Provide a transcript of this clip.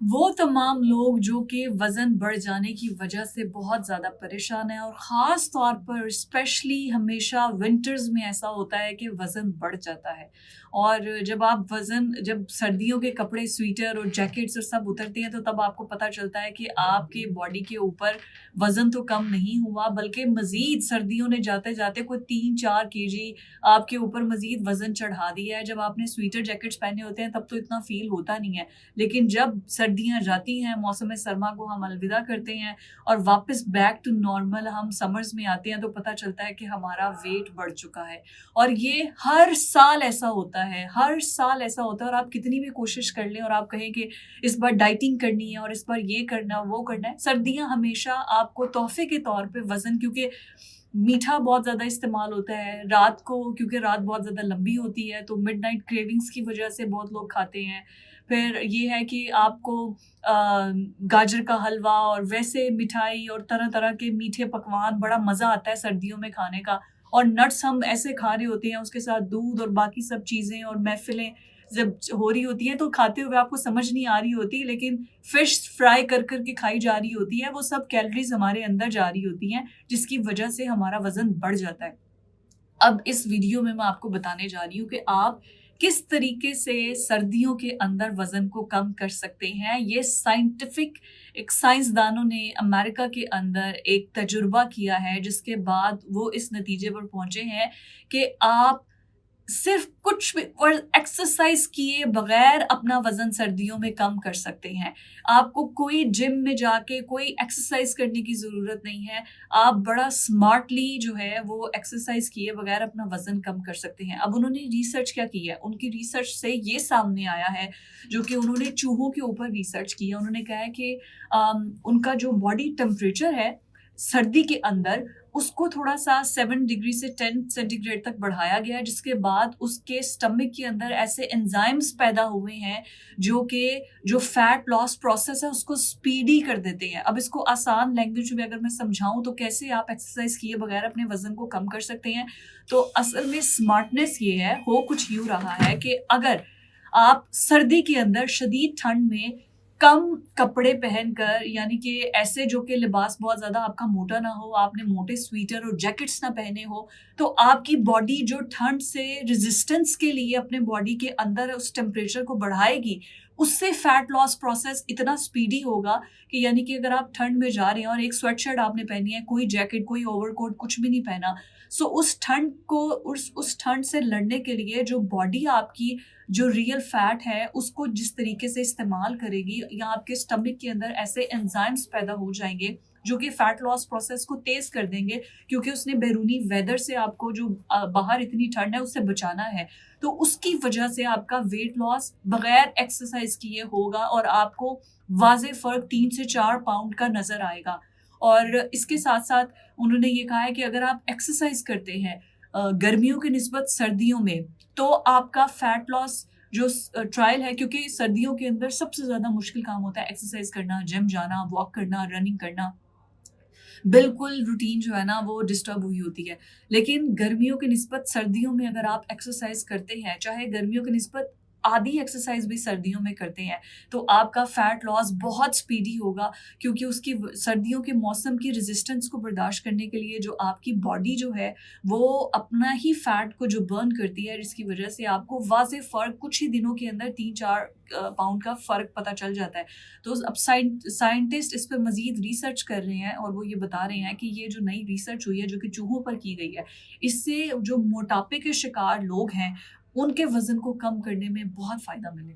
वो तमाम लोग जो कि वज़न बढ़ जाने की वजह से बहुत ज़्यादा परेशान हैं और ख़ास तौर पर स्पेशली हमेशा विंटर्स में ऐसा होता है कि वज़न बढ़ जाता है। और जब सर्दियों के कपड़े, स्वेटर और जैकेट्स और सब उतरते हैं तो तब आपको पता चलता है कि आपकी बॉडी के ऊपर वज़न तो कम नहीं हुआ, बल्कि मज़ीद सर्दियों ने जाते-जाते कोई 3-4 केजी आपके ऊपर मज़ीद वज़न चढ़ा दिया है। जब आपने स्वेटर, जैकेट्स पहने होते हैं तब तो इतना फ़ील होता नहीं है। लेकिन जब सर्दियाँ जाती हैं, मौसम सरमा को हम अलविदा करते हैं और वापस बैक टू नॉर्मल हम समर्स में आते हैं तो पता चलता है कि हमारा वेट बढ़ चुका है। और ये हर साल ऐसा होता है, हर साल ऐसा होता है और आप कितनी भी कोशिश कर लें और आप कहें कि इस बार डाइटिंग करनी है और इस बार ये करना, वो करना है, सर्दियाँ हमेशा आपको तोहफ़े के तौर पे वज़न क्योंकि मीठा बहुत ज़्यादा इस्तेमाल होता है, रात को क्योंकि रात बहुत ज़्यादा लंबी होती है तो मिडनाइट क्रेविंग्स की वजह से बहुत लोग खाते हैं। फिर ये है कि आपको गाजर का हलवा और वैसे मिठाई और तरह-तरह के मीठे पकवान बड़ा मज़ा आता है सर्दियों में खाने का और नट्स हम ऐसे खा रहे होते हैं, उसके साथ दूध और बाकी सब चीज़ें और महफ़िलें जब हो रही होती हैं तो खाते हुए आपको समझ नहीं आ रही होती, लेकिन फिश फ्राई कर के खाई जा रही होती है, वो सब कैलोरीज़ हमारे अंदर जा रही होती हैं, जिसकी वजह से हमारा वज़न बढ़ जाता है। अब इस वीडियो में मैं आपको बताने जा रही हूँ कि आप किस तरीके से सर्दियों के अंदर वज़न को कम कर सकते हैं। ये साइंटिफ़िक एक साइंसदानों ने अमेरिका के अंदर एक तजुर्बा किया है, जिसके बाद वो इस नतीजे पर पहुँचे हैं कि आप सिर्फ़ कुछ भी और एक्सरसाइज़ किए बगैर अपना वज़न सर्दियों में कम कर सकते हैं। आपको कोई जिम में जाके कोई एक्सरसाइज़ करने की ज़रूरत नहीं है। आप बड़ा स्मार्टली जो है वो एक्सरसाइज़ किए बगैर अपना वज़न कम कर सकते हैं। अब उन्होंने रिसर्च क्या की है? उनकी रिसर्च से ये सामने आया है, जो कि उन्होंने चूहों के ऊपर रिसर्च की है। उन्होंने कहा है कि उनका जो बॉडी टेम्परेचर है सर्दी के अंदर उसको थोड़ा-सा 7 डिग्री से 10 सेंटीग्रेड तक बढ़ाया गया है, जिसके बाद उसके स्टमक के अंदर ऐसे एंजाइम्स पैदा हुए हैं, जो फैट लॉस प्रोसेस है उसको स्पीडी कर देते हैं। अब इसको आसान लैंग्वेज में अगर मैं समझाऊँ तो कैसे आप एक्सरसाइज़ किए बगैर अपने वज़न को कम कर सकते हैं। तो असल में स्मार्टनेस ये है, हो कुछ यूँ रहा है कि अगर आप सर्दी के अंदर शदीद ठंड में कम कपड़े पहनकर, यानी कि ऐसे जो कि लिबास बहुत ज़्यादा आपका मोटा ना हो, आपने मोटे स्वेटर और जैकेट्स ना पहने हो, तो आपकी बॉडी जो ठंड से रेज़िस्टेंस के लिए अपने बॉडी के अंदर उस टेम्परेचर को बढ़ाएगी, उससे फैट लॉस प्रोसेस इतना स्पीडी होगा कि यानी कि अगर आप ठंड में जा रहे हैं और एक स्वेटशर्ट आपने पहनी है, कोई जैकेट, कोई ओवरकोट कुछ भी नहीं पहना, सो उस ठंड से लड़ने के लिए जो बॉडी आपकी जो रियल फैट है उसको जिस तरीके से इस्तेमाल करेगी या आपके स्टमक के अंदर ऐसे एंजाइम्स पैदा हो जाएँगे, जो कि फैट लॉस प्रोसेस को तेज़ कर देंगे, क्योंकि उसने बैरूनी वेदर से आपको जो बाहर इतनी ठंड है उससे बचाना है। तो उसकी वजह से आपका वेट लॉस बगैर एक्सरसाइज़ किए होगा और आपको वाज़ेह फ़र्क 3 से 4 पाउंड का नज़र आएगा। और इसके साथ-साथ उन्होंने ये कहा है कि अगर आप एक्सरसाइज़ करते हैं गर्मियों की निस्बत सर्दियों में, तो आपका फैट लॉस ट्रायल है, क्योंकि सर्दियों के अंदर सबसे ज़्यादा मुश्किल काम होता है एक्सरसाइज़ करना, जिम जाना, वॉक करना, रनिंग करना। बिल्कुल रूटीन जो है ना वो डिस्टर्ब हुई होती है। लेकिन गर्मियों की निस्बत सर्दियों में अगर आप एक्सरसाइज़ करते हैं, चाहे गर्मियों की निस्बत आधी एक्सरसाइज़ भी सर्दियों में करते हैं, तो आपका फैट लॉस बहुत स्पीडी होगा, क्योंकि उसकी सर्दियों के मौसम की रेज़िस्टेंस को बर्दाश्त करने के लिए जो आपकी बॉडी जो है, वो अपना ही फैट को जो बर्न करती है, जिसकी वज़ह से आपको वाज़ेह फ़र्क कुछ ही दिनों के अंदर 3-4 पाउंड का फ़र्क पता चल जाता है। तो अब साइंटिस्ट इस पर मज़ीद रिसर्च कर रहे हैं और वो ये बता रहे हैं कि ये जो नई रिसर्च हुई है, जो कि चूहों पर की गई है, इससे जो मोटापे के शिकार लोग हैं, उनके वज़न को कम करने में बहुत फ़ायदा मिलेगा।